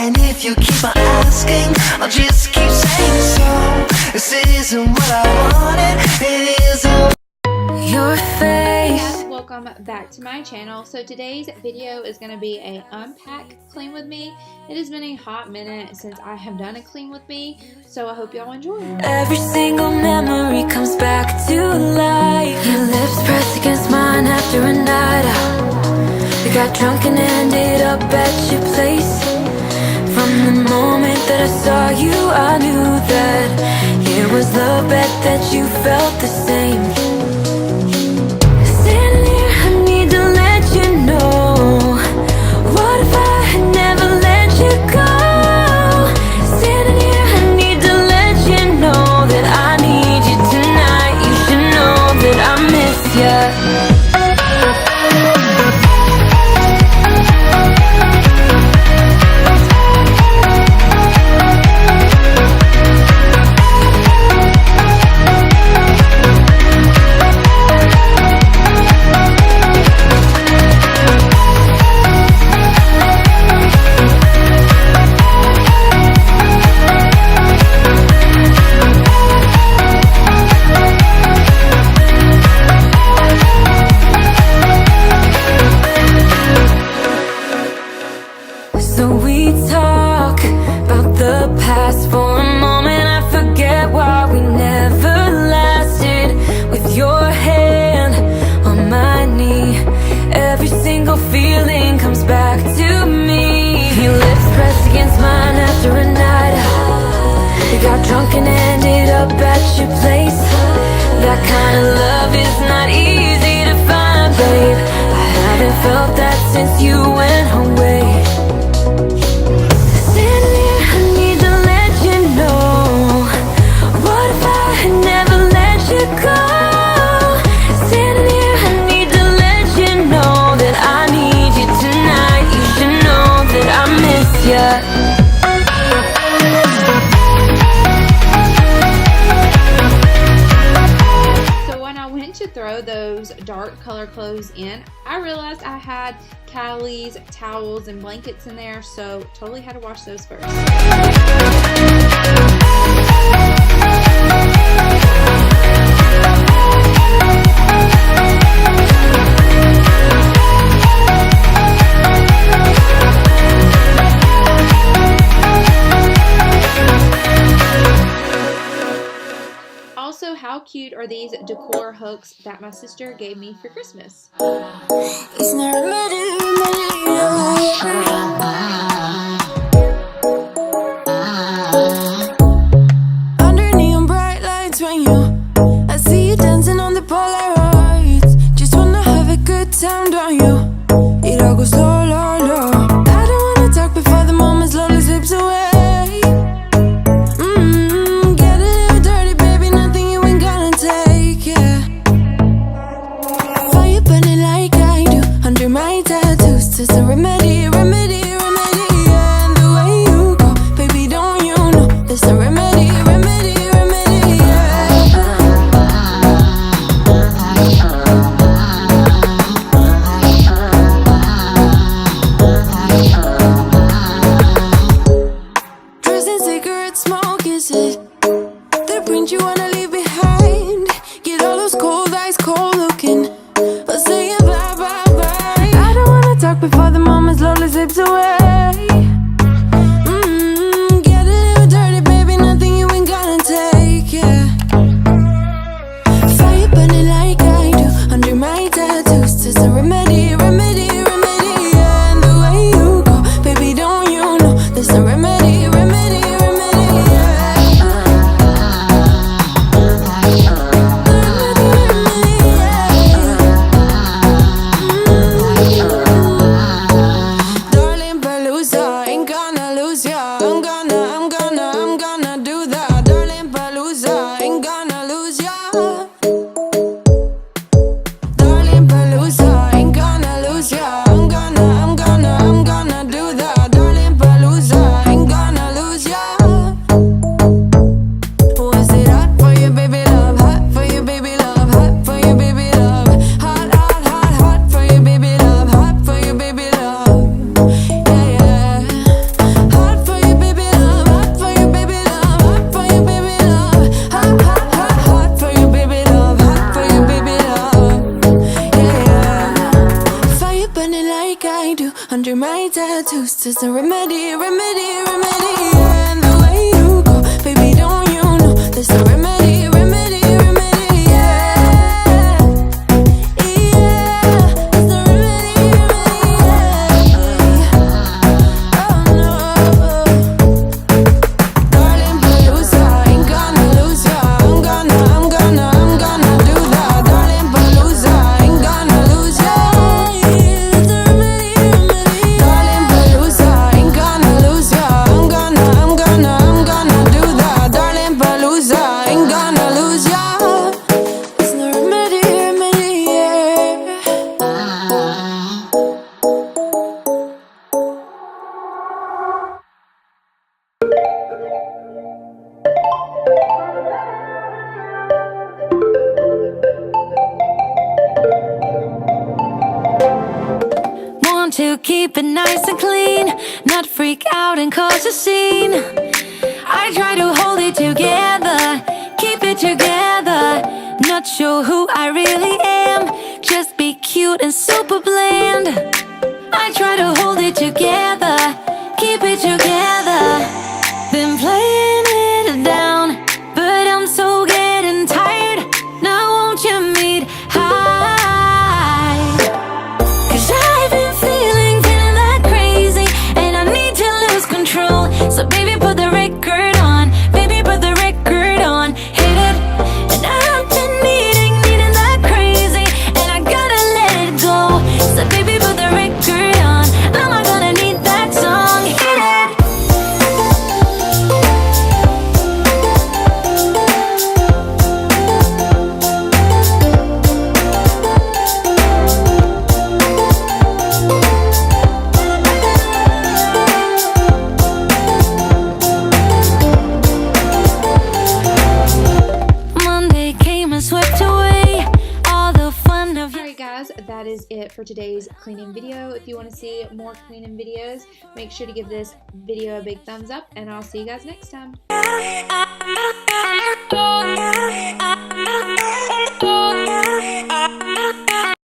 And if you keep on asking, I'll just keep saying so. This isn't what I wanted, it isn't your face. Welcome back to my channel. So today's video is going to be a unpack clean with me. It has been a hot minute since I have done a clean with me, so I hope y'all enjoy. Every single memory comes back to life. Your lips pressed against mine after a night out. We got drunk and ended up at your place. From the moment that I saw you, I knew that it was the bet that you felt the same. Drunk and ended up at your place. That kind of love is not easy to find, babe. I haven't felt that since you went away. Standing here, I need to let you know. What if I had never let you go? Standing here, I need to let you know that I need you tonight. You should know that I miss you. Throw those dark color clothes in, I realized I had Callie's towels and blankets in there, so totally had to wash those first. Also, how cute are these decor hooks that my sister gave me for Christmas? It's not under neon bright lights when I see you dancing on the Polaroids. Just wanna have a good time, don't you? It all goes low, low, low. I don't wanna talk before the moment slowly slips away. My tattoos, just a remedy, remedy, remedy, yeah. This is a remedy, remedy, remedy. Yeah, and the way you go, baby, don't you know? This is a remedy, remedy, remedy. Yeah, yeah. It's a remedy, remedy. Yeah. Oh no, darling, Palooza, ain't gonna lose ya. I'm gonna do that, darling, Palooza, ain't gonna lose ya. It's a remedy, remedy. Darling, Palooza, ain't gonna lose ya. I'm gonna do that, darling, Palooza, ain't gonna lose ya. It's a remedy, remedy, yeah. Want to keep it nice and clean, not freak out and cause a scene. I try to hold it together, keep it together. Not sure who I really am, just be cute and super bland. I try to hold it together, keep it together. Been playing it down, but I'm so getting tired. Now won't you meet high? 'Cause I've been feeling that crazy, and I need to lose control. So baby, put the record on, baby, put the record on, hit it. And I've been needing that crazy, and I gotta let it go. So baby, put the record on, I'm not gonna need that song, hit it. Monday came and swept away all the fun of Alright guys, that is it for today's cleaning video. If you want to see more cleaning videos, make sure to give this video a big thumbs up, and I'll see you guys next time.